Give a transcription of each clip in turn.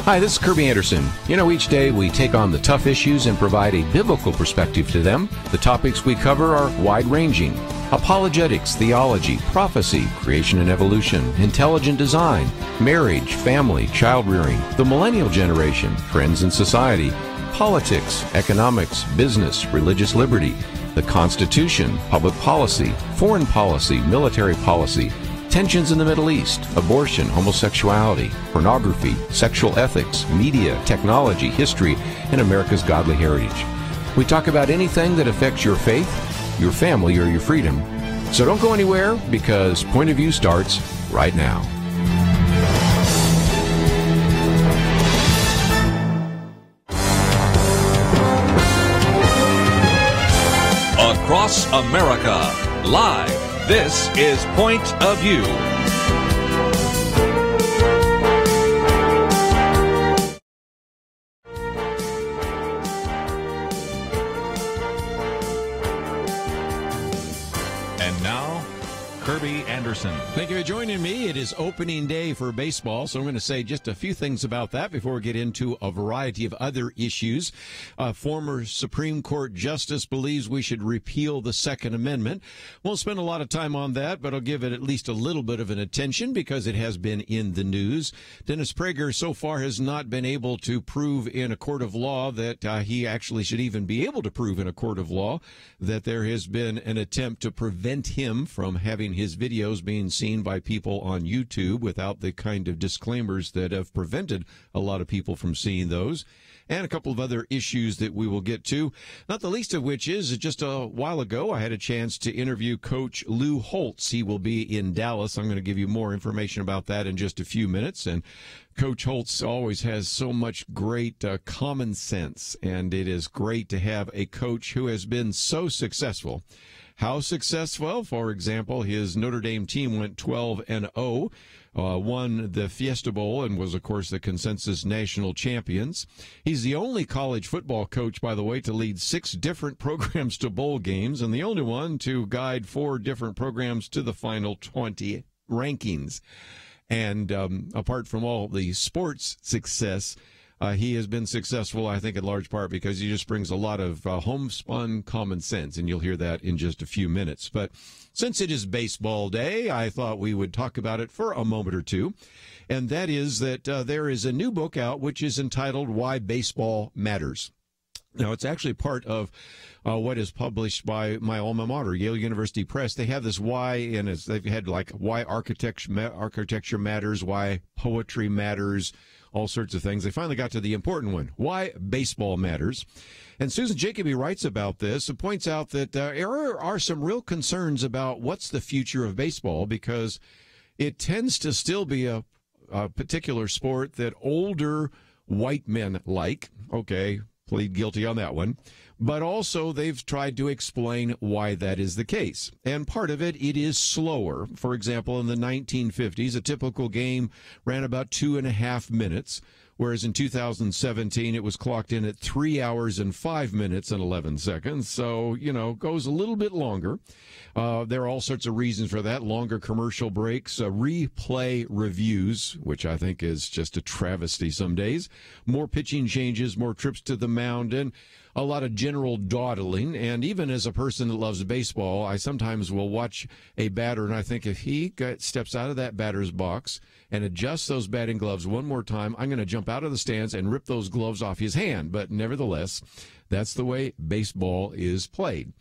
Hi, this is Kerby Anderson. You know, each day we take on the tough issues and provide a biblical perspective to them. The topics we cover are wide-ranging: apologetics, theology, prophecy, creation and evolution, intelligent design, marriage, family, child-rearing, the millennial generation, trends in society, politics, economics, business, religious liberty, the Constitution, public policy, foreign policy, military policy, tensions in the Middle East, abortion, homosexuality, pornography, sexual ethics, media, technology, history, and America's godly heritage. We talk about anything that affects your faith, your family, or your freedom. So don't go anywhere, because Point of View starts right now. Across America, live. This is Point of View. And now, Kerby Anderson. Thank you for joining me. It is opening day for baseball, so I'm going to say just a few things about that before we get into a variety of other issues. Former Supreme Court Justice believes we should repeal the Second Amendment. Won't spend a lot of time on that, but I'll give it at least a little bit of an attention because it has been in the news. Dennis Prager so far has not been able to prove in a court of law that he actually should even be able to prove in a court of law that there has been an attempt to prevent him from having his videos being seen by people on YouTube without the kind of disclaimers that have prevented a lot of people from seeing those, and a couple of other issues that we will get to, not the least of which is just a while ago I had a chance to interview Coach Lou Holtz. He will be in Dallas. I'm going to give you more information about that in just a few minutes. And Coach Holtz always has so much great common sense, and it is great to have a coach who has been so successful. How successful? For example, his Notre Dame team went 12-0, won the Fiesta Bowl, and was, of course, the consensus national champions. He's the only college football coach, by the way, to lead 6 different programs to bowl games, and the only one to guide 4 different programs to the final 20 rankings. And apart from all the sports success, he has been successful, I think, in large part because he just brings a lot of homespun common sense, and you'll hear that in just a few minutes. But since it is baseball day, I thought we would talk about it for a moment or two, and that is that there is a new book out which is entitled Why Baseball Matters. Now, it's actually part of what is published by my alma mater, Yale University Press. They have this why, and they've had like why architecture matters, why poetry matters, all sorts of things. They finally got to the important one, why baseball matters. And Susan Jacoby writes about this and points out that there are some real concerns about what's the future of baseball, because it tends to still be a particular sport that older white men like. Okay, plead guilty on that one. But also they've tried to explain why that is the case. And part of it is slower. For example, in the 1950s, a typical game ran about 2.5 minutes, whereas in 2017 it was clocked in at 3 hours and 5 minutes and 11 seconds. So, you know, goes a little bit longer. There are all sorts of reasons for that. Longer commercial breaks, replay reviews, which I think is just a travesty some days, more pitching changes, more trips to the mound, and a lot of general dawdling. And even as a person that loves baseball, I sometimes will watch a batter, and I think if he steps out of that batter's box and adjusts those batting gloves one more time, I'm going to jump out of the stands and rip those gloves off his hand. But nevertheless, that's the way baseball is played.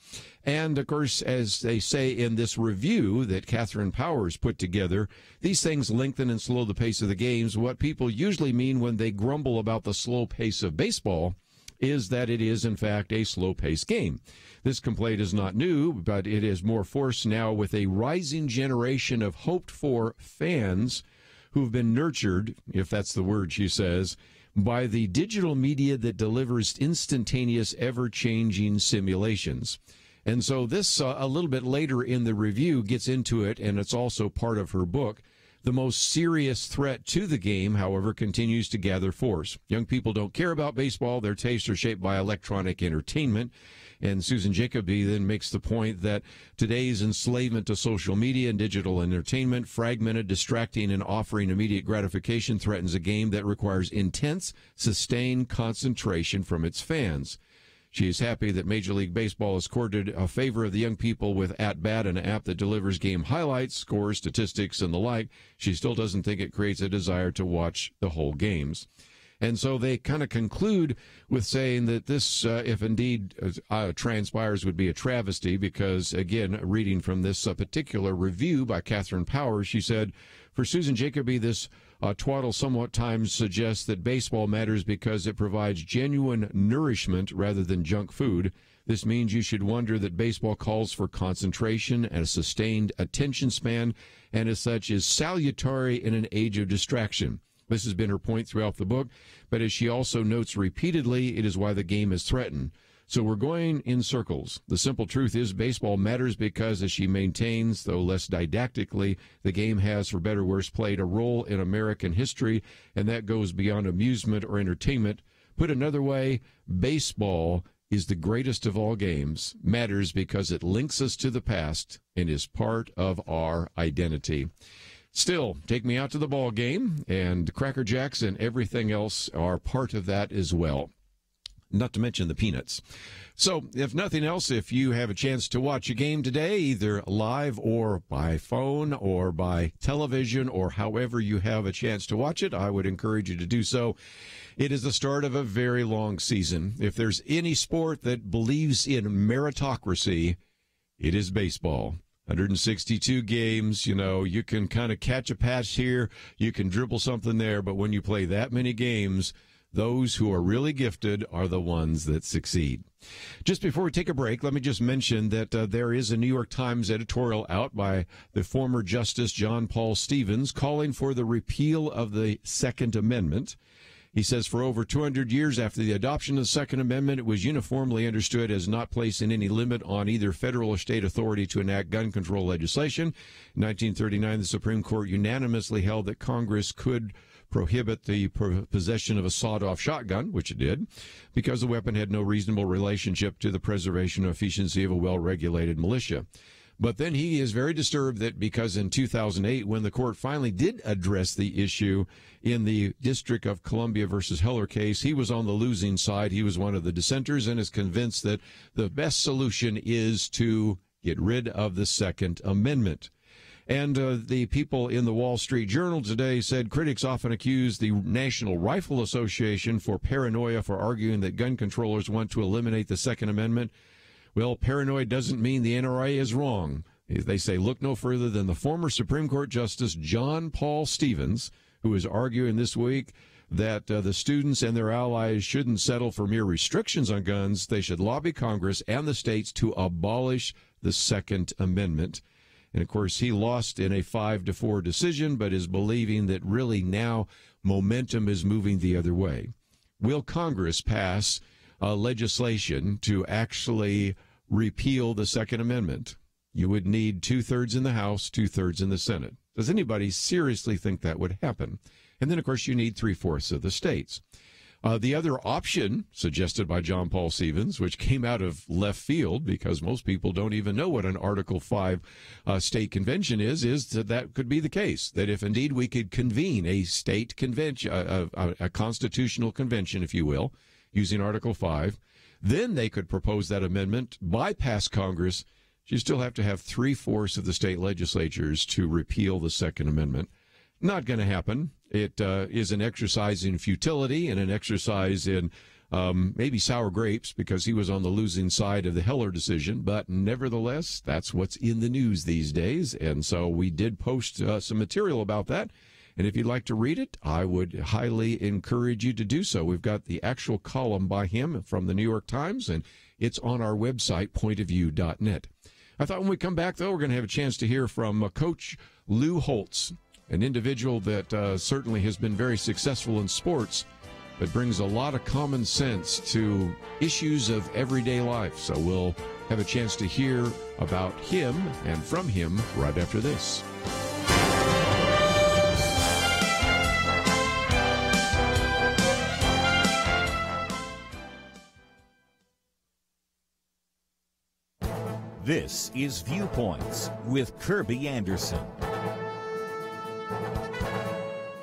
And, of course, as they say in this review that Catherine Powers put together, these things lengthen and slow the pace of the games. What people usually mean when they grumble about the slow pace of baseball is that it is, in fact, a slow-paced game. This complaint is not new, but it is more forced now with a rising generation of hoped-for fans who've been nurtured, if that's the word she says, by the digital media that delivers instantaneous, ever-changing simulations. And so this, a little bit later in the review, gets into it, and it's also part of her book, The most serious threat to the game, however, continues to gather force. Young people don't care about baseball. Their tastes are shaped by electronic entertainment. And Susan Jacoby then makes the point that today's enslavement to social media and digital entertainment, fragmented, distracting, and offering immediate gratification, threatens a game that requires intense, sustained concentration from its fans. She is happy that Major League Baseball has courted a favor of the young people with At Bat, an app that delivers game highlights, scores, statistics, and the like. She still doesn't think it creates a desire to watch the whole games. And so they kind of conclude with saying that this, if indeed transpires, would be a travesty because, again, reading from this particular review by Catherine Powers, she said, for Susan Jacoby, this twaddle somewhat times suggests that baseball matters because it provides genuine nourishment rather than junk food. This means you should wonder that baseball calls for concentration and a sustained attention span, and as such is salutary in an age of distraction. This has been her point throughout the book, but as she also notes repeatedly, it is why the game is threatened. So we're going in circles. The simple truth is baseball matters because, as she maintains, though less didactically, the game has, for better or worse, played a role in American history, and that goes beyond amusement or entertainment. Put another way, baseball is the greatest of all games, matters because it links us to the past and is part of our identity. Still, take me out to the ball game, and Cracker Jacks and everything else are part of that as well. Not to mention the peanuts. So, if nothing else, if you have a chance to watch a game today, either live or by phone or by television or however you have a chance to watch it, I would encourage you to do so. It is the start of a very long season. If there's any sport that believes in meritocracy, it is baseball. 162 games, you can kind of catch a pass here, you can dribble something there, but when you play that many games, those who are really gifted are the ones that succeed. Just before we take a break, let me just mention that there is a New York Times editorial out by the former Justice John Paul Stevens calling for the repeal of the Second Amendment. He says for over 200 years after the adoption of the Second Amendment, it was uniformly understood as not placing any limit on either federal or state authority to enact gun control legislation. In 1939, the Supreme Court unanimously held that Congress could prohibit the possession of a sawed-off shotgun, which it did, because the weapon had no reasonable relationship to the preservation and efficiency of a well-regulated militia. But then he is very disturbed that because in 2008, when the court finally did address the issue in the District of Columbia versus Heller case, he was on the losing side. He was one of the dissenters and is convinced that the best solution is to get rid of the Second Amendment. And the people in the Wall Street Journal today said critics often accuse the National Rifle Association for paranoia for arguing that gun controllers want to eliminate the Second Amendment. Well, paranoid doesn't mean the NRA is wrong. They say look no further than the former Supreme Court Justice John Paul Stevens, who is arguing this week that the students and their allies shouldn't settle for mere restrictions on guns. They should lobby Congress and the states to abolish the Second Amendment. And, of course, he lost in a 5-4 decision, but is believing that really now momentum is moving the other way. Will Congress pass legislation to actually repeal the Second Amendment? You would need 2/3 in the House, 2/3 in the Senate. Does anybody seriously think that would happen? And then, of course, you need 3/4 of the states. The other option suggested by John Paul Stevens, which came out of left field because most people don't even know what an Article 5 state convention is that could be the case, that if indeed we could convene a state convention, a constitutional convention, if you will, using Article 5, then they could propose that amendment, bypass Congress. You still have to have 3/4 of the state legislatures to repeal the Second Amendment. Not going to happen. It is an exercise in futility and an exercise in maybe sour grapes because he was on the losing side of the Heller decision. But nevertheless, that's what's in the news these days. And so we did post some material about that. And if you'd like to read it, I would highly encourage you to do so. We've got the actual column by him from the New York Times, and it's on our website, pointofview.net. I thought when we come back, though, we're going to have a chance to hear from Coach Lou Holtz, an individual that certainly has been very successful in sports, but brings a lot of common sense to issues of everyday life. So we'll have a chance to hear about him and from him right after this. This is Viewpoints with Kerby Anderson.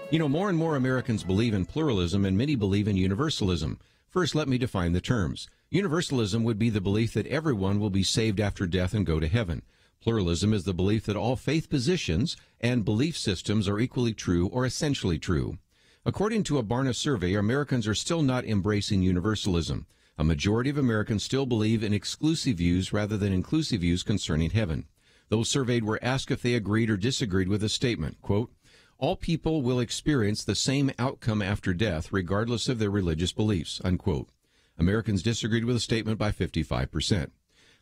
You know, more and more Americans believe in pluralism and many believe in universalism. First, let me define the terms. Universalism would be the belief that everyone will be saved after death and go to heaven. Pluralism is the belief that all faith positions and belief systems are equally true or essentially true. According to a Barna survey, Americans are still not embracing universalism. A majority of Americans still believe in exclusive views rather than inclusive views concerning heaven. Those surveyed were asked if they agreed or disagreed with a statement, quote, all people will experience the same outcome after death, regardless of their religious beliefs, unquote. Americans disagreed with the statement by 55%.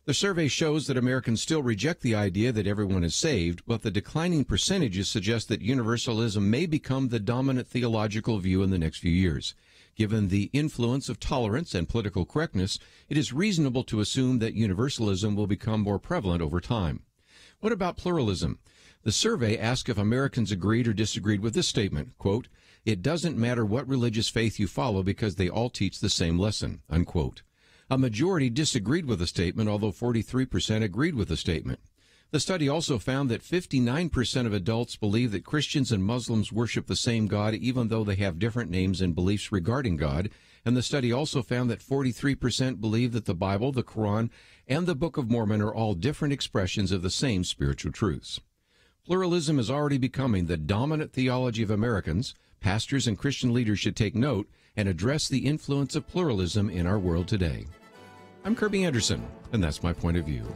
The survey shows that Americans still reject the idea that everyone is saved, but the declining percentages suggest that universalism may become the dominant theological view in the next few years. Given the influence of tolerance and political correctness, it is reasonable to assume that universalism will become more prevalent over time. What about pluralism? The survey asked if Americans agreed or disagreed with this statement, quote, it doesn't matter what religious faith you follow because they all teach the same lesson, unquote. A majority disagreed with the statement, although 43% agreed with the statement. The study also found that 59% of adults believe that Christians and Muslims worship the same God even though they have different names and beliefs regarding God, and the study also found that 43% believe that the Bible, the Quran, and the Book of Mormon are all different expressions of the same spiritual truths. Pluralism is already becoming the dominant theology of Americans. Pastors and Christian leaders should take note and address the influence of pluralism in our world today. I'm Kerby Anderson, and that's my point of view.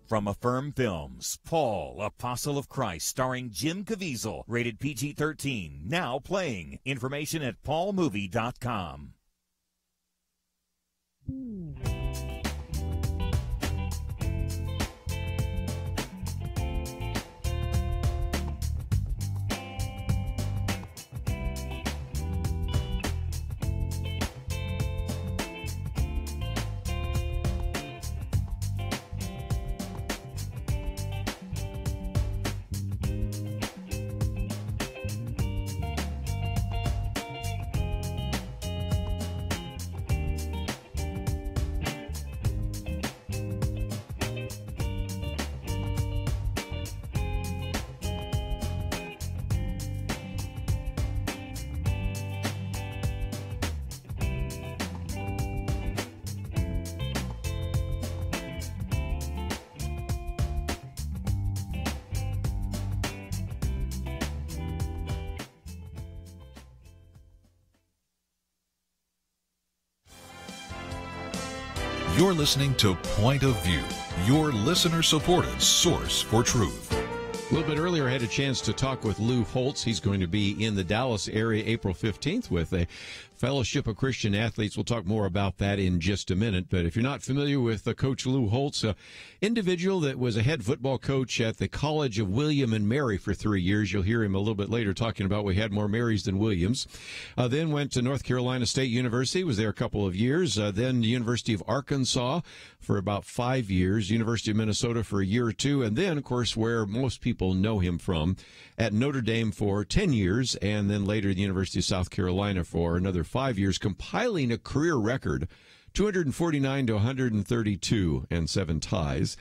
From Affirm Films, Paul, Apostle of Christ, starring Jim Caviezel, rated PG-13, now playing. Information at paulmovie.com. You're listening to Point of View, your listener-supported source for truth. A little bit earlier, I had a chance to talk with Lou Holtz. He's going to be in the Dallas area April 15th with a Fellowship of Christian Athletes. We'll talk more about that in just a minute. But if you're not familiar with Coach Lou Holtz, an individual that was a head football coach at the College of William and Mary for 3 years. You'll hear him a little bit later talking about we had more Marys than Williams. Then went to North Carolina State University, was there a couple of years. Then the University of Arkansas for about 5 years, University of Minnesota for a year or two. And then, of course, where most people know him from, at Notre Dame for 10 years, and then later the University of South Carolina for another 5 years, compiling a career record, 249 to 132 and 7 ties.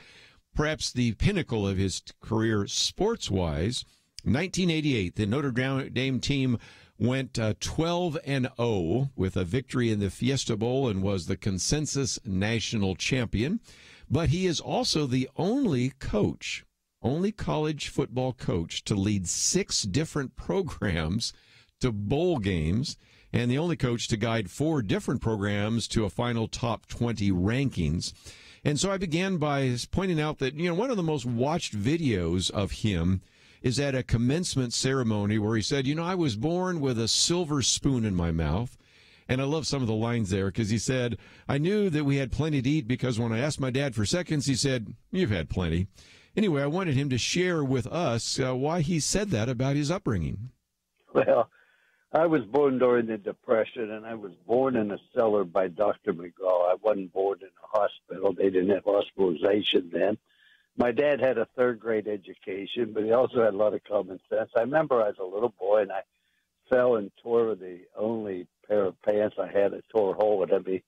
Perhaps the pinnacle of his career sports-wise, 1988, the Notre Dame team went 12-0 with a victory in the Fiesta Bowl and was the consensus national champion. But he is also the only college football coach to lead 6 different programs to bowl games, and the only coach to guide 4 different programs to a final top 20 rankings. And so I began by pointing out that, one of the most watched videos of him is at a commencement ceremony where he said, I was born with a silver spoon in my mouth. And I love some of the lines there because he said, I knew that we had plenty to eat because when I asked my dad for seconds, he said, you've had plenty. Anyway, I wanted him to share with us why he said that about his upbringing. Well, I was born during the Depression, and I was born in a cellar by Dr. McGraw. I wasn't born in a hospital. They didn't have hospitalization then. My dad had a third-grade education, but he also had a lot of common sense. I remember I was a little boy, and I fell and tore the only pair of pants I had. I tore a hole. It had me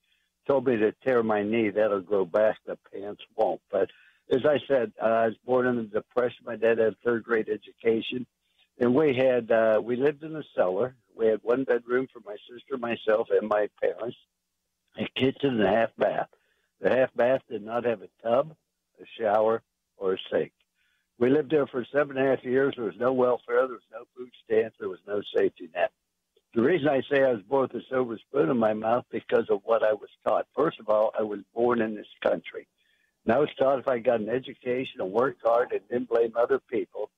told me to tear my knee. That'll grow back. The pants won't. But as I said, I was born in the Depression. My dad had a third-grade education. And we lived in a cellar. We had one bedroom for my sister, myself, and my parents, a kitchen and a half bath. The half bath did not have a tub, a shower, or a sink. We lived there for 7.5 years. There was no welfare. There was no food stamps. There was no safety net. The reason I say I was born with a silver spoon in my mouth because of what I was taught. First of all, I was born in this country. And I was taught if I got an education and worked hard and didn't blame other people,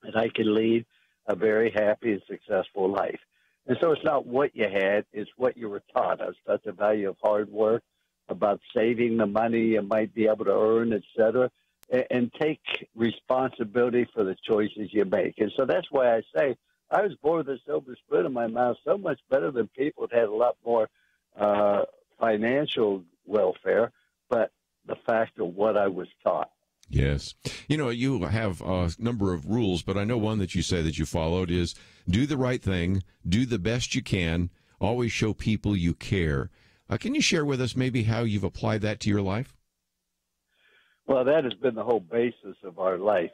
that I could lead a very happy and successful life. And so it's not what you had, it's what you were taught. I was taught the value of hard work, about saving the money you might be able to earn, et cetera, and take responsibility for the choices you make. And so that's why I say I was born with a silver spoon in my mouth, so much better than people that had a lot more financial welfare, but the fact of what I was taught. Yes. You know, you have a number of rules, but I know one that you say that you followed is do the right thing, do the best you can, always show people you care. Can you share with us maybe how you've applied that to your life? Well, that has been the whole basis of our life.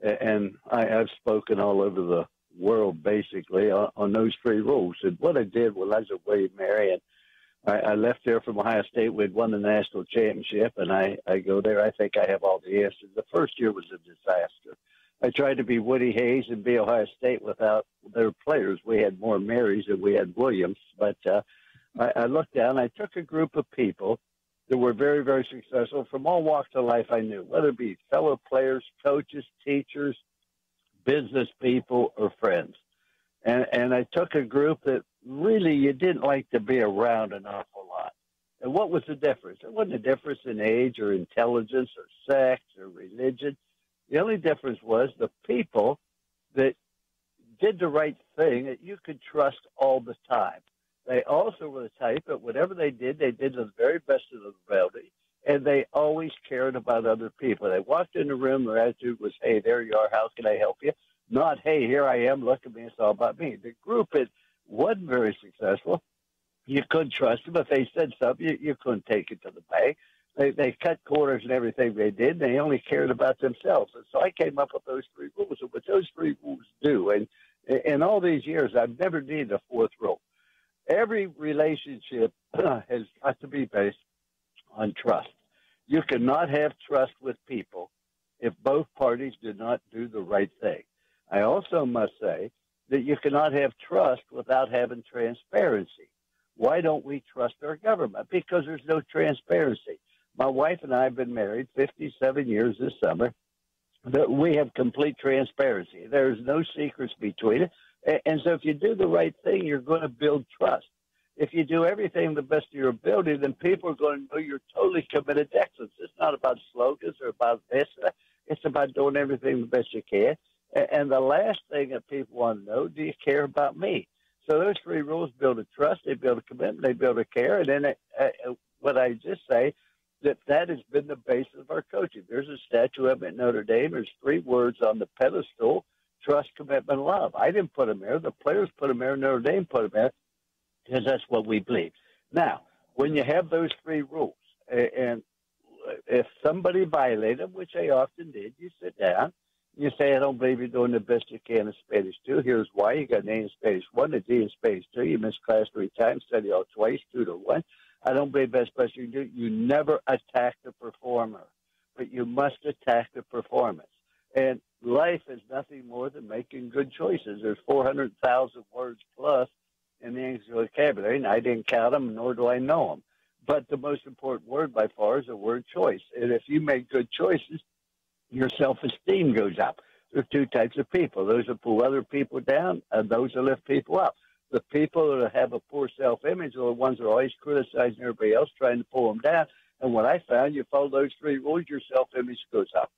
And I've spoken all over the world, basically, on those three rules. And what I did when I was at William Mary, and I left there from Ohio State. We'd won the national championship, and I go there. I think I have all the answers. The first year was a disaster. I tried to be Woody Hayes and be Ohio State without their players. We had more Marys than we had Williams. But I looked down. I took a group of people that were very, very successful from all walks of life I knew, whether it be fellow players, coaches, teachers, business people, or friends. And I took a group that really you didn't like to be around an awful lot. And what was the difference? There wasn't a difference in age or intelligence or sex or religion. The only difference was the people that did the right thing that you could trust all the time. They also were the type that whatever they did to the very best of their ability, and they always cared about other people. They walked in the room, their attitude was, hey, there you are, how can I help you? Not, hey, here I am, look at me, it's all about me. The group that wasn't very successful, you couldn't trust them. If they said something, you couldn't take it to the bank. They cut corners and everything they did, and they only cared about themselves. And so I came up with those three rules. And what those three rules do, and in all these years, I've never needed a fourth rule. Every relationship has got to be based on trust. You cannot have trust with people if both parties do not do the right thing. I also must say that you cannot have trust without having transparency. Why don't we trust our government? Because there's no transparency. My wife and I have been married 57 years this summer. That we have complete transparency. There's no secrets between it. And so if you do the right thing, you're going to build trust. If you do everything the best of your ability, then people are going to know you're totally committed to excellence. It's not about slogans or about this. It's about doing everything the best you can. And the last thing that people want to know, do you care about me? So those three rules build a trust, they build a commitment, they build a care. And then what I just say, that has been the basis of our coaching. There's a statue of it at Notre Dame. There's three words on the pedestal: trust, commitment, love. I didn't put them there. The players put them there. Notre Dame put them there because that's what we believe. Now, when you have those three rules, and if somebody violated them, which they often did, you sit down. You say, I don't believe you're doing the best you can in Spanish 2. Here's why. You got an A in Spanish 1, a D in Spanish 2. You missed class 3 times, study all twice, 2 to 1. I don't believe that's the best you can do. You never attack the performer, but you must attack the performance. And life is nothing more than making good choices. There's 400,000 words plus in the English vocabulary, and I didn't count them, nor do I know them. But the most important word by far is the word choice. And if you make good choices, your self-esteem goes up. There are two types of people: those that pull other people down and those that lift people up. The people that have a poor self-image are the ones that are always criticizing everybody else, trying to pull them down. And what I found, you follow those three rules, your self-image goes up.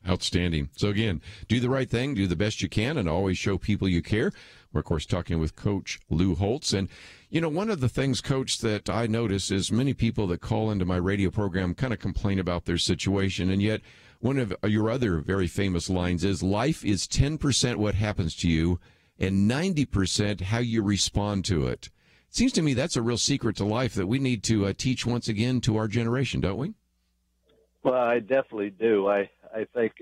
Outstanding. So again, do the right thing, do the best you can, and always show people you care. We're, of course, talking with Coach Lou Holtz. And, you know, one of the things, Coach, that I notice is many people that call into my radio program kind of complain about their situation. And yet one of your other very famous lines is, life is 10% what happens to you and 90% how you respond to it. Seems to me that's a real secret to life that we need to teach once again to our generation, don't we? Well, I definitely do. I think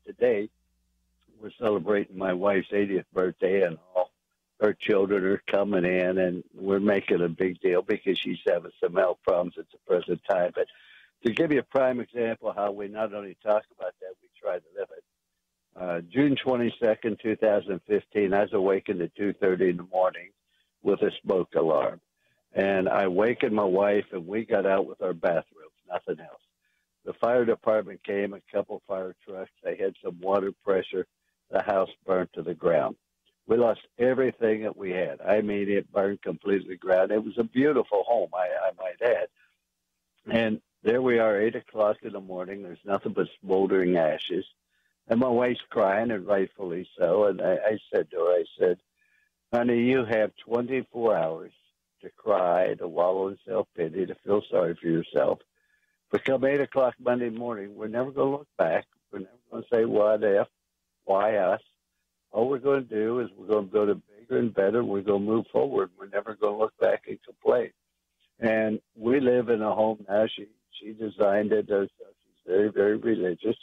today we're celebrating my wife's 80th birthday, and all her children are coming in, and we're making a big deal because she's having some health problems at the present time. But to give you a prime example how we not only talk about that, we try to live it. June 22nd, 2015, I was awakened at 2:30 in the morning with a smoke alarm. And I wakened my wife, and we got out with our bathrobes, nothing else. The fire department came, a couple fire trucks. They had some water pressure. The house burned to the ground. We lost everything that we had. I mean, it burned completely to the ground. It was a beautiful home, I might add. And there we are, 8 o'clock in the morning. There's nothing but smoldering ashes. And my wife's crying, and rightfully so. And I said to her, I said, honey, you have 24 hours to cry, to wallow in self-pity, to feel sorry for yourself. But come 8 o'clock Monday morning, we're never going to look back. We're never going to say, what if, why us? All we're going to do is we're going to build it bigger and better. We're going to move forward. We're never going to look back and complain. And we live in a home now. She designed it. She's very, very religious.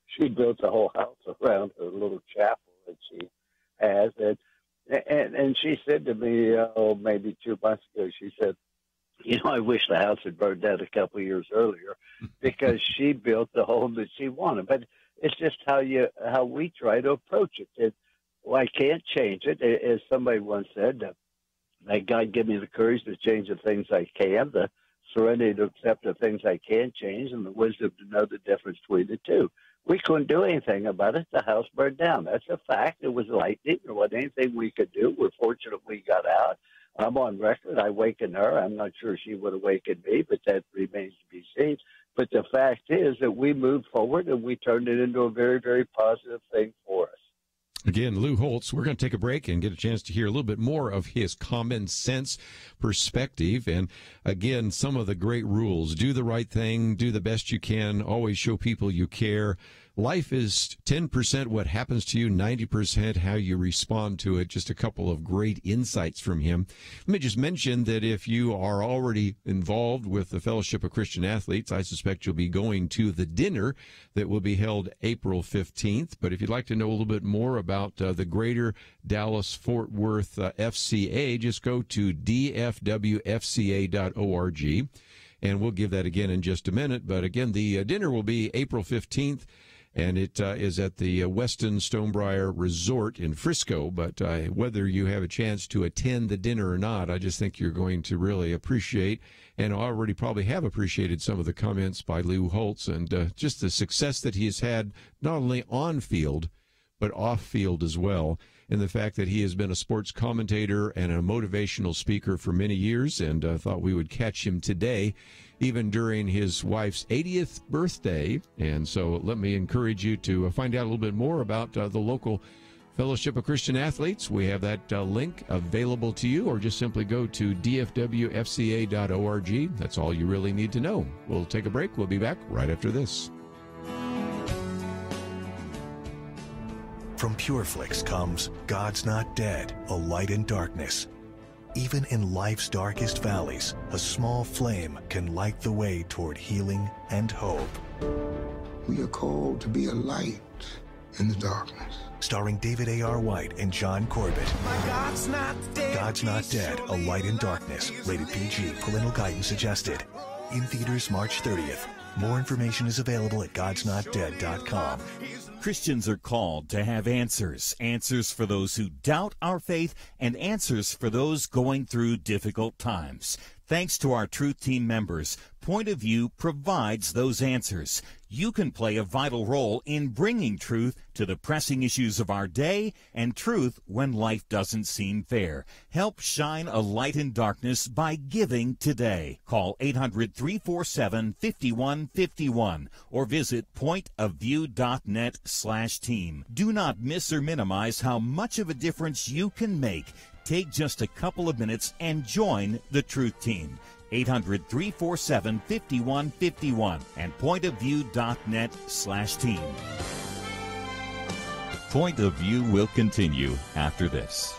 She built the whole house around her little chapel that she has. And she said to me, maybe 2 months ago, she said, I wish the house had burned down a couple of years earlier because she built the home that she wanted. But it's just how we try to approach it. I can't change it. As somebody once said, may God give me the courage to change the things I can, the serenity to accept the things I can't change, and the wisdom to know the difference between the two. We couldn't do anything about it. The house burned down. That's a fact. It was lightning. There wasn't anything we could do. We're fortunate we got out. I'm on record. I wakened her. I'm not sure she would have wakened me, but that remains to be seen. But the fact is that we moved forward, and we turned it into a very, very positive thing for us. Again, Lou Holtz, we're going to take a break and get a chance to hear a little bit more of his common sense perspective. And again, some of the great rules. Do the right thing. Do the best you can. Always show people you care. Life is 10% what happens to you, 90% how you respond to it. Just a couple of great insights from him. Let me just mention that if you are already involved with the Fellowship of Christian Athletes, I suspect you'll be going to the dinner that will be held April 15th. But if you'd like to know a little bit more about the Greater Dallas-Fort Worth FCA, just go to dfwfca.org. And we'll give that again in just a minute. But again, the dinner will be April 15th. And it is at the Westin Stonebriar Resort in Frisco. But whether you have a chance to attend the dinner or not, I just think you're going to really appreciate, and already probably have appreciated, some of the comments by Lou Holtz and just the success that he has had, not only on field, but off field as well. And the fact that he has been a sports commentator and a motivational speaker for many years, and thought we would catch him today, even during his wife's 80th birthday. And so let me encourage you to find out a little bit more about the local Fellowship of Christian Athletes. We have that link available to you, or just simply go to dfwfca.org. That's all you really need to know. We'll take a break. We'll be back right after this. From PureFlix comes God's Not Dead, a light in darkness. Even in life's darkest valleys, a small flame can light the way toward healing and hope. We are called to be a light in the darkness. Starring David A.R. White and John Corbett. God's Not Dead, a light in darkness. Rated PG. Parental guidance suggested. In theaters March 30th. More information is available at godsnotdead.com. Christians are called to have answers. Answers for those who doubt our faith, and answers for those going through difficult times. Thanks to our Truth Team members, Point of View provides those answers. You can play a vital role in bringing truth to the pressing issues of our day, and truth when life doesn't seem fair. Help shine a light in darkness by giving today. Call 800-347-5151 or visit pointofview.net/team. Do not miss or minimize how much of a difference you can make. Take just a couple of minutes and join the Truth Team. 800-347-5151 and pointofview.net/team. Point of View will continue after this.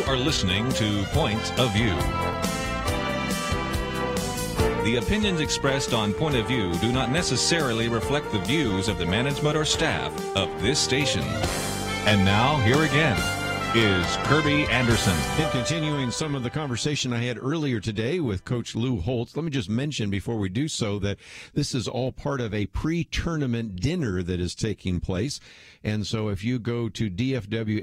are listening to Point of View. The opinions expressed on Point of View do not necessarily reflect the views of the management or staff of this station. And now, here again is Kerby Anderson. And continuing some of the conversation I had earlier today with Coach Lou Holtz, let me just mention before we do so that this is all part of a pre-tournament dinner that is taking place. And so if you go to dfwfca.org,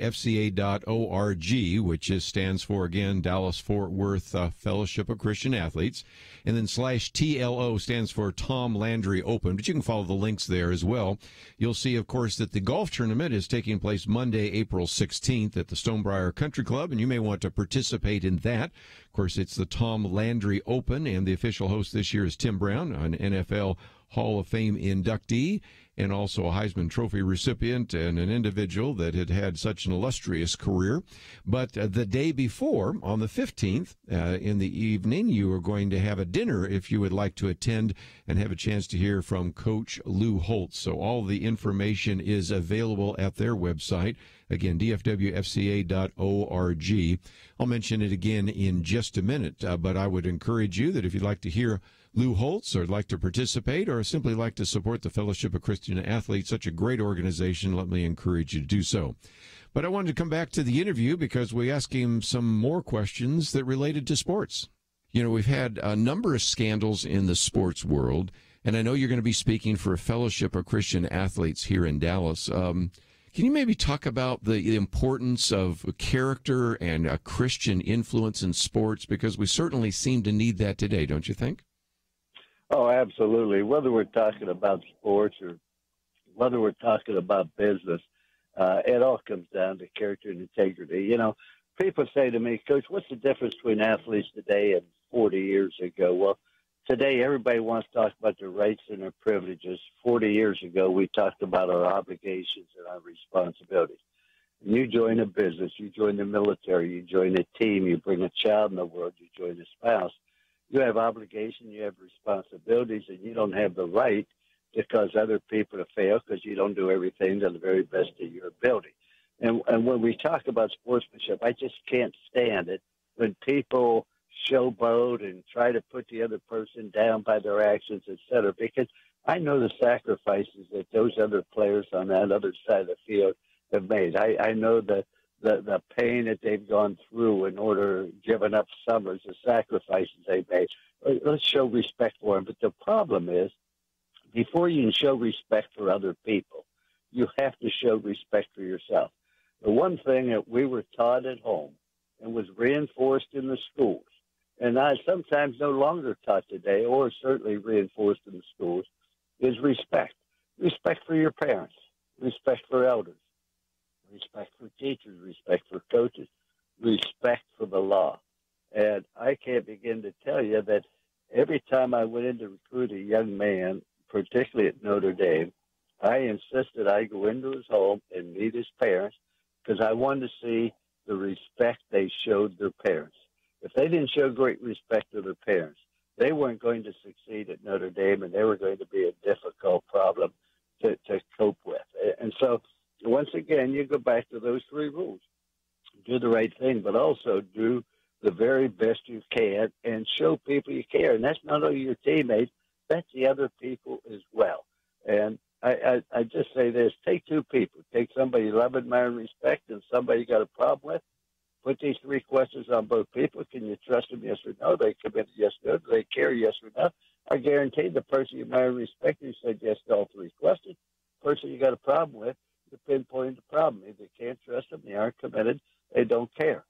which stands for, again, Dallas-Fort Worth Fellowship of Christian Athletes, and then /TLO stands for Tom Landry Open, but you can follow the links there as well. You'll see, of course, that the golf tournament is taking place Monday, April 16th at the Stonebriar Country Club, and you may want to participate in that. Of course, it's the Tom Landry Open, and the official host this year is Tim Brown, an NFL Hall of Fame inductee, and also a Heisman Trophy recipient and an individual that had had such an illustrious career. But the day before, on the 15th, in the evening, you are going to have a dinner if you would like to attend and have a chance to hear from Coach Lou Holtz. So all the information is available at their website. Again, dfwfca.org. I'll mention it again in just a minute, but I would encourage you that if you'd like to hear Lou Holtz or like to participate or simply like to support the Fellowship of Christian Athletes, such a great organization, let me encourage you to do so. But I wanted to come back to the interview because we asked him some more questions that related to sports. You know, we've had a number of scandals in the sports world, and I know you're going to be speaking for a Fellowship of Christian Athletes here in Dallas. Can you maybe talk about the importance of character and a Christian influence in sports? Because we certainly seem to need that today, don't you think? Oh, absolutely. Whether we're talking about sports or whether we're talking about business, it all comes down to character and integrity. You know, people say to me, Coach, what's the difference between athletes today and 40 years ago? Well, today everybody wants to talk about their rights and their privileges. 40 years ago, we talked about our obligations and our responsibilities. And you join a business, you join the military, you join a team, you bring a child in the world, you join a spouse. You have obligation, you have responsibilities, and you don't have the right to cause other people to fail because you don't do everything to the very best of your ability. And when we talk about sportsmanship, I just can't stand it when people showboat and try to put the other person down by their actions, et cetera, because I know the sacrifices that those other players on that other side of the field have made. I know the pain that they've gone through in order, giving up summers, the sacrifices they've made. Let's show respect for them. But the problem is, before you can show respect for other people, you have to show respect for yourself. The one thing that we were taught at home and was reinforced in the schools, and I sometimes no longer taught today, or certainly reinforced in the schools, is respect. Respect for your parents, respect for elders, respect for teachers, respect for coaches, respect for the law. And I can't begin to tell you that every time I went in to recruit a young man, particularly at Notre Dame, I insisted I go into his home and meet his parents because I wanted to see the respect they showed their parents. If they didn't show great respect to their parents, they weren't going to succeed at Notre Dame, and they were going to be a difficult problem to cope with. And so, once again, you go back to those three rules. Do the right thing, but also do the very best you can and show people you care. And that's not only your teammates, that's the other people as well. And I just say this, take two people. Take somebody you love, admire, and respect, and somebody you got a problem with. Put these three questions on both people. Can you trust them, yes or no? They commit yes or no. Do they care, yes or no? I guarantee the person you admire and respect, you said yes to all three questions. The person you got a problem with, you pinpoint the problem. If they can't trust them, they aren't committed, they don't care.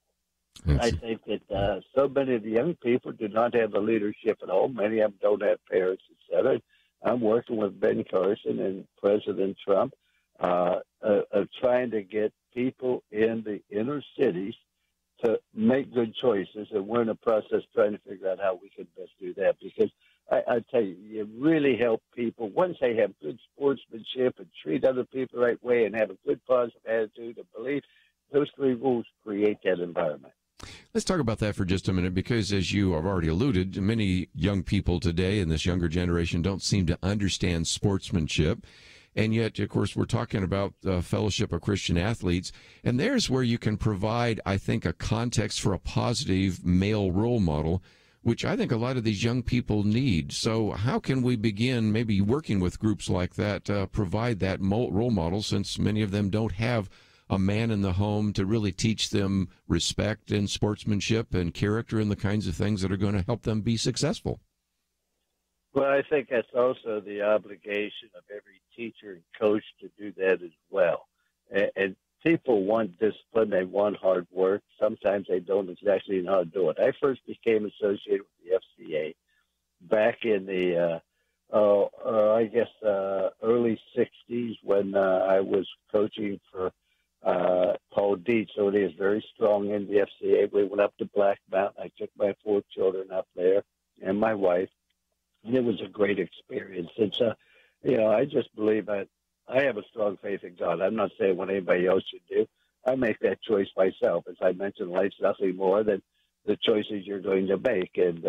I think that so many of the young people do not have the leadership at home. Many of them don't have parents, et cetera. I'm working with Ben Carson and President Trump of trying to get people in the inner cities to make good choices, and we're in the process trying to figure out how we can best do that, because I tell you, you really help people once they have good sportsmanship and treat other people the right way and have a good positive attitude and belief. Those three rules create that environment. Let's talk about that for just a minute, because as you have already alluded, many young people today in this younger generation don't seem to understand sportsmanship. And yet, of course, we're talking about Fellowship of Christian Athletes, and there's where you can provide, I think, a context for a positive male role model, which I think a lot of these young people need. So how can we begin maybe working with groups like that to provide that role model, since many of them don't have a man in the home to really teach them respect and sportsmanship and character and the kinds of things that are going to help them be successful? Well, I think that's also the obligation of every teacher and coach to do that as well. And people want discipline. They want hard work. Sometimes they don't exactly know how to do it. I first became associated with the FCA back in the, early 60s when I was coaching for Paul Dietz. So he is very strong in the FCA. We went up to Black Mountain. I took my 4 children up there and my wife. And it was a great experience. It's, I just believe that I have a strong faith in God. I'm not saying what anybody else should do. I make that choice myself. As I mentioned, life's nothing more than the choices you're going to make. And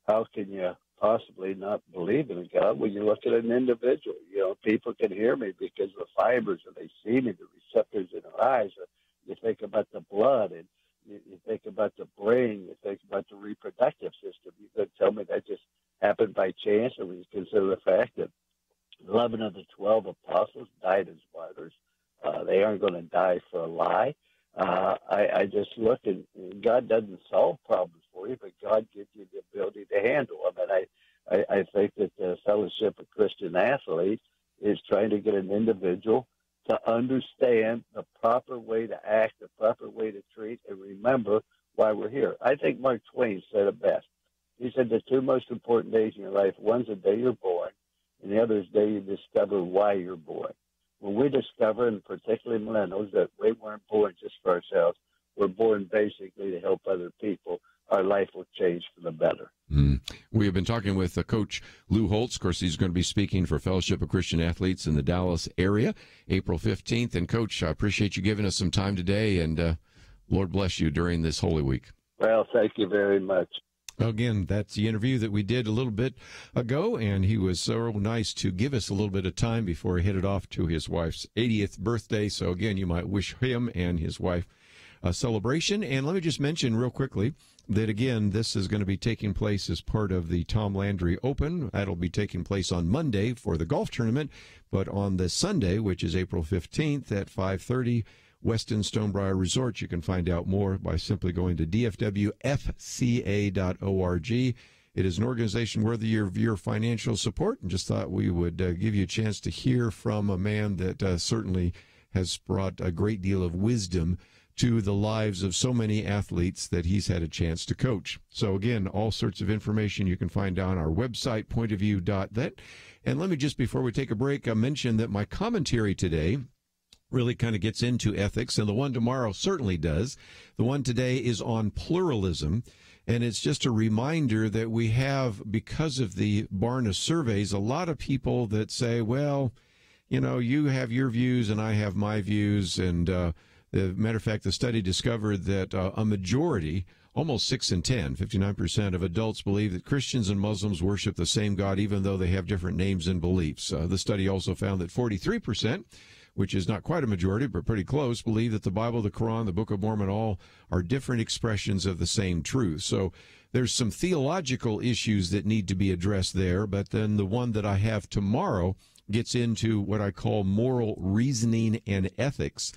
how can you possibly not believe in God when you look at an individual? People can hear me because of the fibers, and they see me, the receptors in their eyes. You think about the blood, and you think about the brain, you think about the reproductive system. You could tell me that just happened by chance, and when you consider the fact that 11 of the 12 apostles died as martyrs. They aren't going to die for a lie. I just look, and God doesn't solve problems for you, but God gives you the ability to handle them. And I think that the Fellowship of Christian Athletes is trying to get an individual to understand the proper way to act, the proper way to treat, and remember why we're here. I think Mark Twain said it best. He said the 2 most important days in your life, one's the day you're born, and the other is the day you discover why you're born. When we discover, and particularly millennials, that we weren't born just for ourselves, we're born basically to help other people, our life will change for the better. We have been talking with Coach Lou Holtz. Of course, he's going to be speaking for Fellowship of Christian Athletes in the Dallas area, April 15th. And, Coach, I appreciate you giving us some time today, and Lord bless you during this Holy Week. Well, thank you very much. Again, that's the interview that we did a little bit ago, and he was so nice to give us a little bit of time before he headed off to his wife's 80th birthday. So, again, you might wish him and his wife a celebration. And let me just mention real quickly that, again, this is going to be taking place as part of the Tom Landry Open. That'll be taking place on Monday for the golf tournament, but on the Sunday, which is April 15th at 5:30, Weston Stonebriar Resort. You can find out more by simply going to dfwfca.org. It is an organization worthy of your financial support, and just thought we would give you a chance to hear from a man that certainly has brought a great deal of wisdom to the lives of so many athletes that he's had a chance to coach. So again, all sorts of information you can find on our website, pointofview.net. And let me just, before we take a break, mention that my commentary today really kind of gets into ethics, and the one tomorrow certainly does. The one today is on pluralism, and it's just a reminder that we have, because of the Barna surveys, a lot of people that say, well, you have your views and I have my views, and as a matter of fact, the study discovered that a majority, almost 6 in 10, 59% of adults believe that Christians and Muslims worship the same God, even though they have different names and beliefs. The study also found that 43%, which is not quite a majority, but pretty close, believe that the Bible, the Quran, the Book of Mormon, all are different expressions of the same truth. So there's some theological issues that need to be addressed there, but then the one that I have tomorrow gets into what I call moral reasoning and ethics.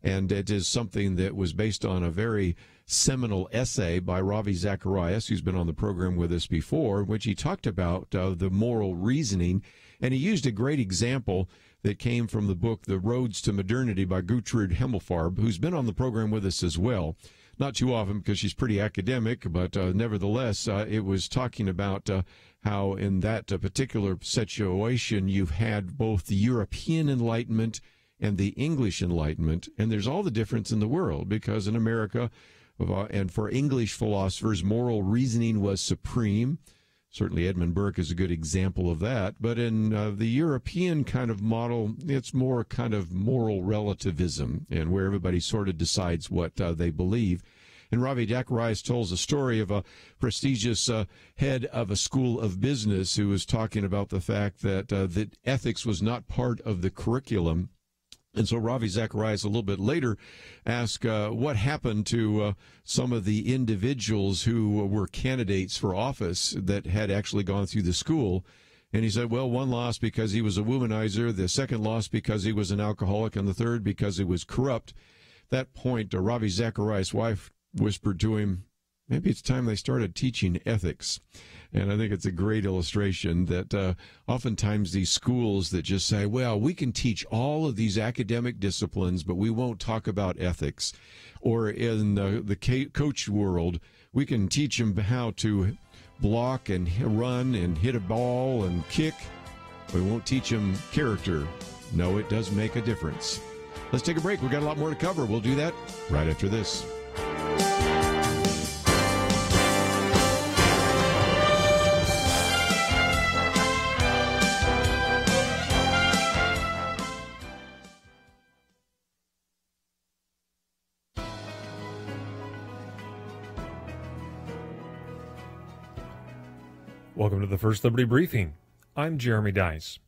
And it is something that was based on a very seminal essay by Ravi Zacharias, who's been on the program with us before, in which he talked about the moral reasoning. And he used a great example that came from the book The Roads to Modernity by Gertrude Himmelfarb, who's been on the program with us as well. Not too often because she's pretty academic, but nevertheless, it was talking about how in that particular situation you've had both the European Enlightenment and the English Enlightenment, and there's all the difference in the world, because in America, and for English philosophers, moral reasoning was supreme. Certainly Edmund Burke is a good example of that. But in the European kind of model, it's more kind of moral relativism, and where everybody sort of decides what they believe. And Ravi Zacharias tells a story of a prestigious head of a school of business who was talking about the fact that that ethics was not part of the curriculum. And so Ravi Zacharias a little bit later asked what happened to some of the individuals who were candidates for office that had actually gone through the school. And he said, well, one lost because he was a womanizer, the second lost because he was an alcoholic, and the third because he was corrupt. At that point, Ravi Zacharias' wife whispered to him, maybe it's time they started teaching ethics. And I think it's a great illustration that oftentimes these schools that just say, well, we can teach all of these academic disciplines, but we won't talk about ethics. Or in the coach world, we can teach them how to block and run and hit a ball and kick. We won't teach them character. No, it does make a difference. Let's take a break. We've got a lot more to cover. We'll do that right after this. Welcome to the First Liberty Briefing. I'm Jeremy Dice.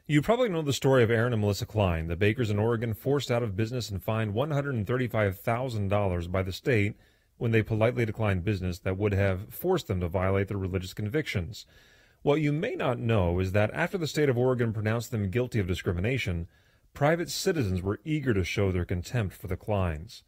You probably know the story of Aaron and Melissa Klein, the bakers in Oregon forced out of business and fined $135,000 by the state when they politely declined business that would have forced them to violate their religious convictions. What you may not know is that after the state of Oregon pronounced them guilty of discrimination, private citizens were eager to show their contempt for the Kleins.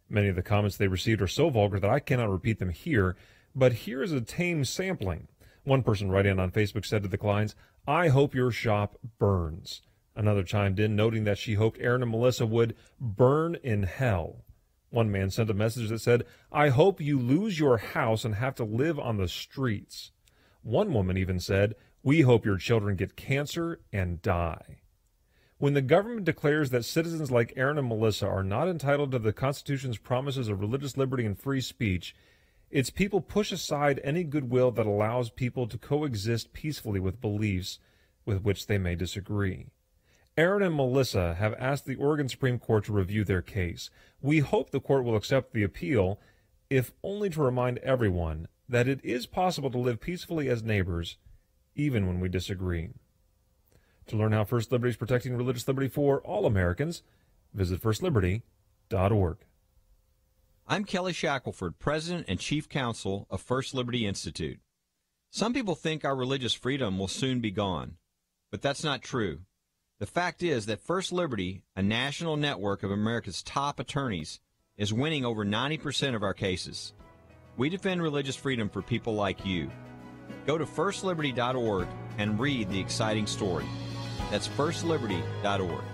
Many of the comments they received are so vulgar that I cannot repeat them here, but here is a tame sampling. One person writing on Facebook said to the Kleins, "I hope your shop burns." Another chimed in, noting that she hoped Aaron and Melissa would burn in hell. One man sent a message that said, "I hope you lose your house and have to live on the streets." One woman even said, "We hope your children get cancer and die." When the government declares that citizens like Aaron and Melissa are not entitled to the Constitution's promises of religious liberty and free speech, its people push aside any goodwill that allows people to coexist peacefully with beliefs with which they may disagree. Aaron and Melissa have asked the Oregon Supreme Court to review their case. We hope the court will accept the appeal, if only to remind everyone that it is possible to live peacefully as neighbors, even when we disagree. To learn how First Liberty is protecting religious liberty for all Americans, visit firstliberty.org. I'm Kelly Shackelford, President and Chief Counsel of First Liberty Institute. Some people think our religious freedom will soon be gone, but that's not true. The fact is that First Liberty, a national network of America's top attorneys, is winning over 90% of our cases. We defend religious freedom for people like you. Go to firstliberty.org and read the exciting story. That's firstliberty.org.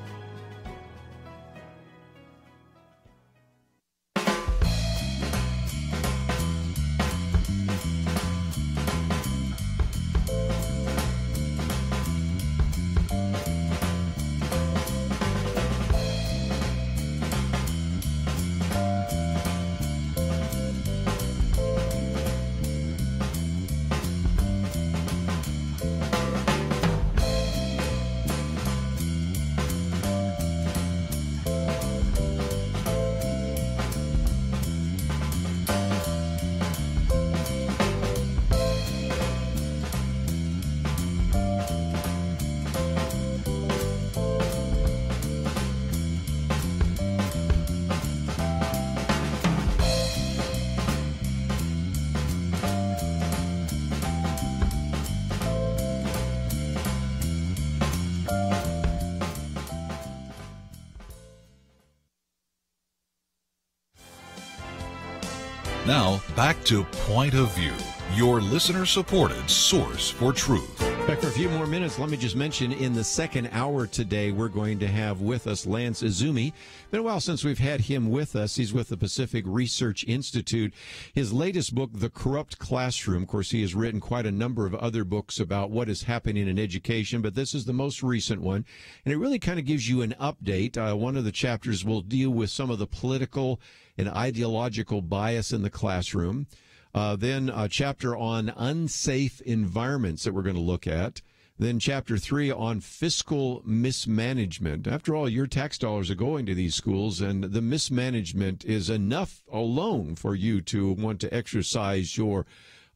Now, back to Point of View, your listener-supported source for truth. Back for a few more minutes. Let me just mention in the second hour today, we're going to have with us Lance Izumi. Been a while since we've had him with us. He's with the Pacific Research Institute. His latest book, The Corrupt Classroom. Of course, he has written quite a number of other books about what is happening in education, but this is the most recent one. And it really kind of gives you an update. One of the chapters will deal with some of the political and ideological bias in the classroom. Then a chapter on unsafe environments that we're going to look at. Then Chapter 3 on fiscal mismanagement. After all, your tax dollars are going to these schools, and the mismanagement is enough alone for you to want to exercise your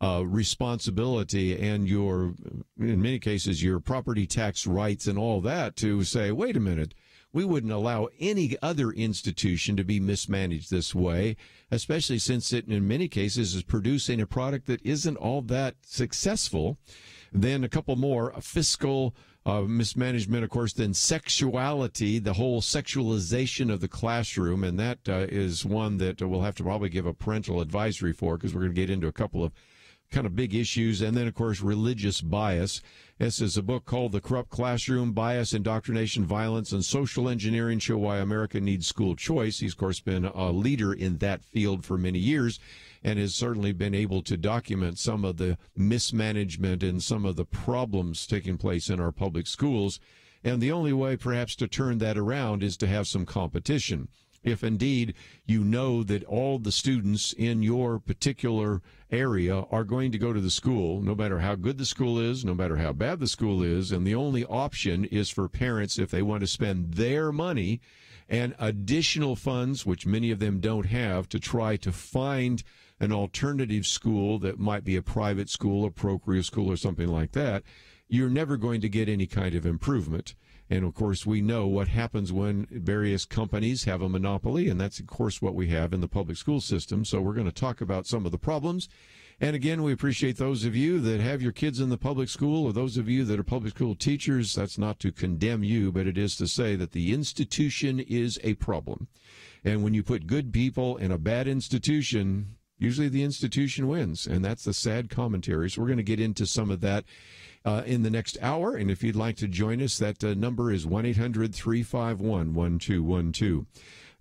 responsibility and your, in many cases, your property tax rights and all that to say, wait a minute, we wouldn't allow any other institution to be mismanaged this way, especially since it, in many cases, is producing a product that isn't all that successful. Then a couple more, fiscal mismanagement, of course, then sexuality, the whole sexualization of the classroom, and that is one that we'll have to probably give a parental advisory for, because we're going to get into a couple of kind of big issues. And then, of course, religious bias. This is a book called The Corrupt Classroom, Bias, Indoctrination, Violence, and Social Engineering Show Why America Needs School Choice. He's, of course, been a leader in that field for many years and has certainly been able to document some of the mismanagement and some of the problems taking place in our public schools. And the only way, perhaps, to turn that around is to have some competition. If indeed you know that all the students in your particular area are going to go to the school, no matter how good the school is, no matter how bad the school is, and the only option is for parents, if they want to spend their money and additional funds, which many of them don't have, to try to find an alternative school that might be a private school, a pro-career school, or something like that, you're never going to get any kind of improvement. And, of course, we know what happens when various companies have a monopoly, and that's, of course, what we have in the public school system. So we're going to talk about some of the problems. And, again, we appreciate those of you that have your kids in the public school, or those of you that are public school teachers. That's not to condemn you, but it is to say that the institution is a problem. And when you put good people in a bad institution, usually the institution wins, and that's the sad commentary. So we're going to get into some of that in the next hour, and if you'd like to join us, that number is 1-800-351-1212.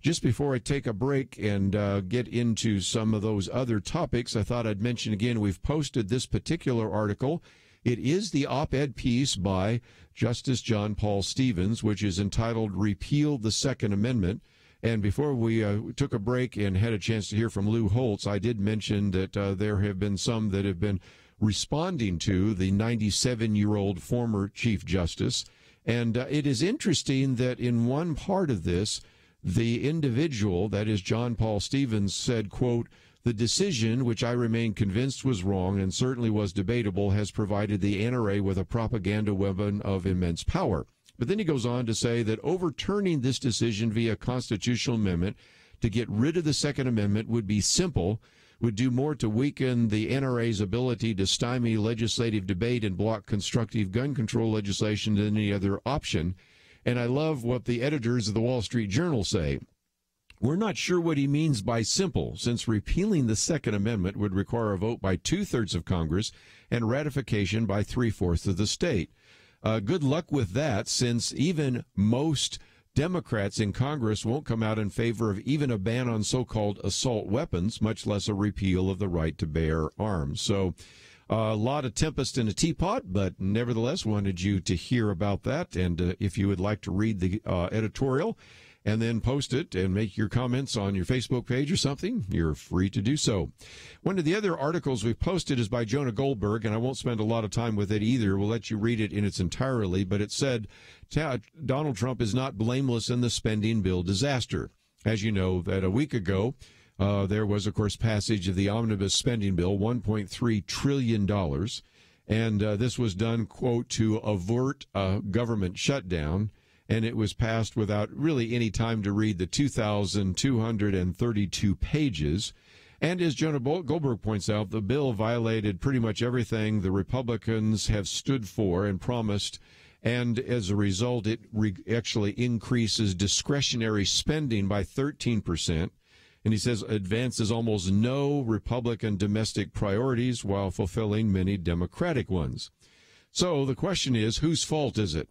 Just before I take a break and get into some of those other topics, I thought I'd mention again, we've posted this particular article. It is the op-ed piece by Justice John Paul Stevens, which is entitled Repeal the Second Amendment. And before we took a break and had a chance to hear from Lou Holtz, I did mention that there have been some that have been responding to the 97-year-old former Chief Justice. And it is interesting that in one part of this, the individual, that is John Paul Stevens, said, quote, "The decision, which I remain convinced was wrong and certainly was debatable, has provided the NRA with a propaganda weapon of immense power." But then he goes on to say that overturning this decision via constitutional amendment to get rid of the Second Amendment would be simple, would do more to weaken the NRA's ability to stymie legislative debate and block constructive gun control legislation than any other option. And I love what the editors of the Wall Street Journal say. We're not sure what he means by simple, since repealing the Second Amendment would require a vote by 2/3 of Congress and ratification by 3/4 of the state. Good luck with that, since even most Democrats in Congress won't come out in favor of even a ban on so-called assault weapons, much less a repeal of the right to bear arms. So a lot of tempest in a teapot, but nevertheless wanted you to hear about that. And if you would like to read the editorial and then post it and make your comments on your Facebook page or something, you're free to do so. One of the other articles we've posted is by Jonah Goldberg, and I won't spend a lot of time with it either. We'll let you read it in its entirety, but it said Donald Trump is not blameless in the spending bill disaster. As you know, that a week ago, there was, of course, passage of the Omnibus Spending Bill, $1.3 trillion. And this was done, quote, to avert a government shutdown. And it was passed without really any time to read the 2,232 pages. And as Jonah Goldberg points out, the bill violated pretty much everything the Republicans have stood for and promised. And as a result, it actually increases discretionary spending by 13%. And he says advances almost no Republican domestic priorities while fulfilling many Democratic ones. So the question is, whose fault is it?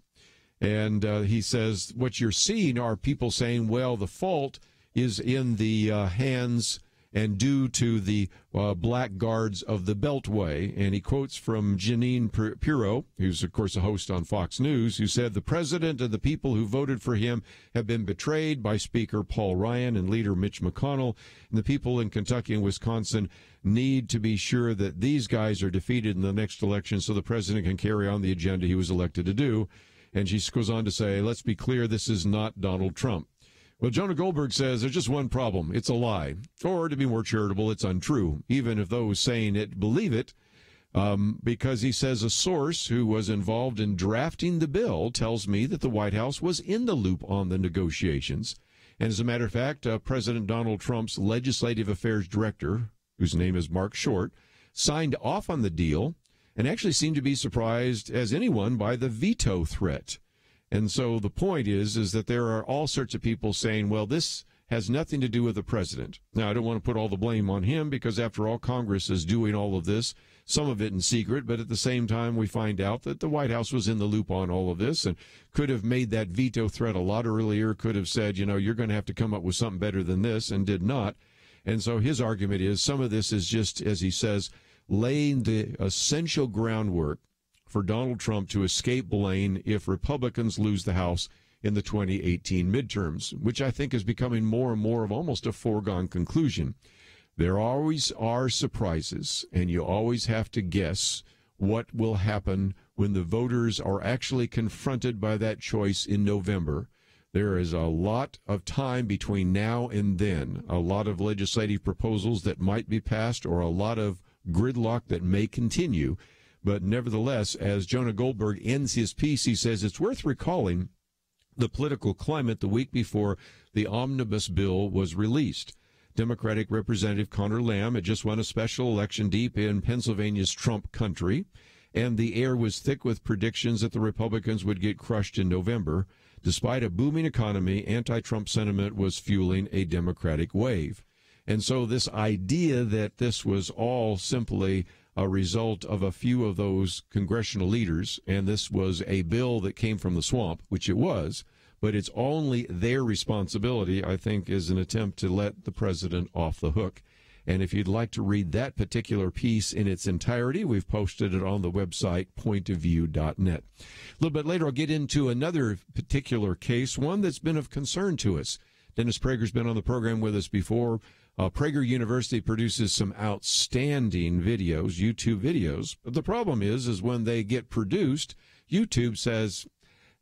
And he says what you're seeing are people saying, well, the fault is in the hands and due to the blackguards of the Beltway. And he quotes from Jeanine Pirro, who's, of course, a host on Fox News, who said, "The president and the people who voted for him have been betrayed by Speaker Paul Ryan and Leader Mitch McConnell, and the people in Kentucky and Wisconsin need to be sure that these guys are defeated in the next election so the president can carry on the agenda he was elected to do." And she goes on to say, "Let's be clear, this is not Donald Trump." Well, Jonah Goldberg says there's just one problem. It's a lie. Or, to be more charitable, it's untrue, even if those saying it believe it, because he says a source who was involved in drafting the bill tells me that the White House was in the loop on the negotiations. And as a matter of fact, President Donald Trump's legislative affairs director, whose name is Mark Short, signed off on the deal and actually seemed to be surprised as anyone by the veto threat. And so the point is that there are all sorts of people saying, well, this has nothing to do with the president. Now, I don't want to put all the blame on him because, after all, Congress is doing all of this, some of it in secret, but at the same time, we find out that the White House was in the loop on all of this and could have made that veto threat a lot earlier, could have said, you're going to have to come up with something better than this, and did not. And so his argument is some of this is just, as he says, laying the essential groundwork for Donald Trump to escape blame if Republicans lose the House in the 2018 midterms, which I think is becoming more and more of almost a foregone conclusion. There always are surprises, and you always have to guess what will happen when the voters are actually confronted by that choice in November. There is a lot of time between now and then, a lot of legislative proposals that might be passed or a lot of gridlock that may continue. But nevertheless, as Jonah Goldberg ends his piece, he says it's worth recalling the political climate the week before the Omnibus Bill was released. Democratic Representative Connor Lamb had just won a special election deep in Pennsylvania's Trump country, and the air was thick with predictions that the Republicans would get crushed in November. Despite a booming economy, anti-Trump sentiment was fueling a Democratic wave. And so this idea that this was all simply a result of a few of those congressional leaders, and this was a bill that came from the swamp, which it was, but it's only their responsibility, I think, is an attempt to let the president off the hook. And if you'd like to read that particular piece in its entirety, we've posted it on the website, pointofview.net. A little bit later, I'll get into another particular case, one that's been of concern to us. Dennis Prager's been on the program with us before. Prager University produces some outstanding videos, YouTube videos. But the problem is when they get produced, YouTube says,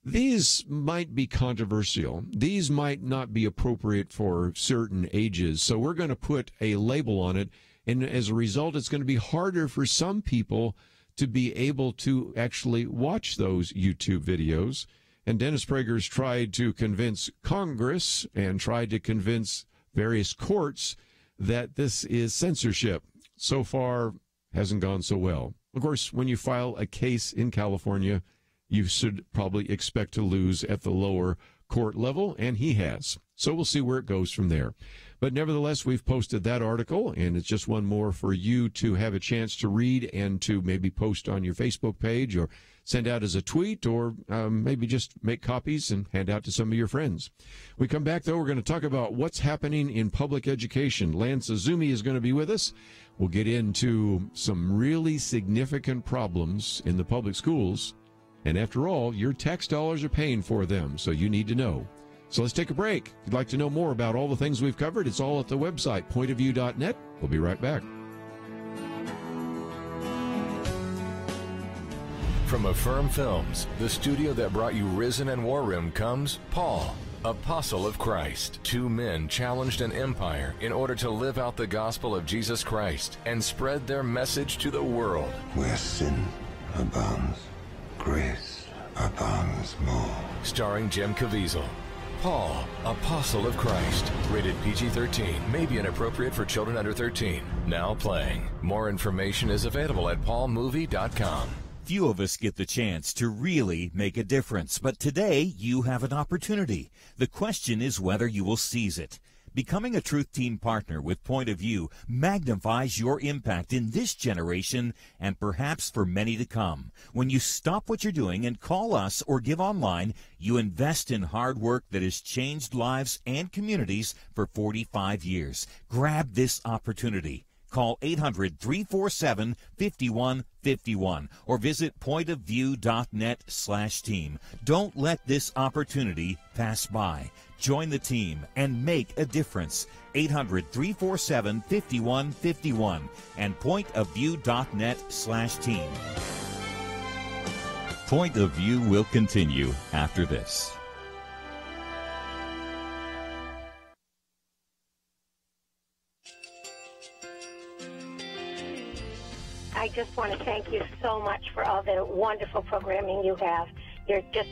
these might be controversial. These might not be appropriate for certain ages. So we're going to put a label on it. And as a result, it's going to be harder for some people to be able to actually watch those YouTube videos. And Dennis Prager's tried to convince Congress and tried to convince various courts that this is censorship. So far, hasn't gone so well. Of course, when you file a case in California, you should probably expect to lose at the lower court level, and he has. So we'll see where it goes from there. But nevertheless, we've posted that article, and it's just one more for you to have a chance to read and to maybe post on your Facebook page or send out as a tweet, or maybe just make copies and hand out to some of your friends. We come back, though, we're going to talk about what's happening in public education. Lance Azumi is going to be with us. We'll get into some really significant problems in the public schools. And after all, your tax dollars are paying for them, so you need to know. So let's take a break. If you'd like to know more about all the things we've covered, it's all at the website, pointofview.net. We'll be right back. From Affirm Films, the studio that brought you Risen and War Room, comes Paul, Apostle of Christ. Two men challenged an empire in order to live out the gospel of Jesus Christ and spread their message to the world. Where sin abounds, grace abounds more. Starring Jim Caviezel. Paul, Apostle of Christ. Rated PG-13. May be inappropriate for children under 13. Now playing. More information is available at paulmovie.com. Few of us get the chance to really make a difference, but today you have an opportunity. The question is whether you will seize it. Becoming a Truth Team partner with Point of View magnifies your impact in this generation and perhaps for many to come. When you stop what you're doing and call us or give online, you invest in hard work that has changed lives and communities for 45 years. Grab this opportunity. Call 800-347-5151 or visit pointofview.net/team. Don't let this opportunity pass by. Join the team and make a difference. 800-347-5151 and pointofview.net/team. Point of View will continue after this. I just want to thank you so much for all the wonderful programming you have. You're just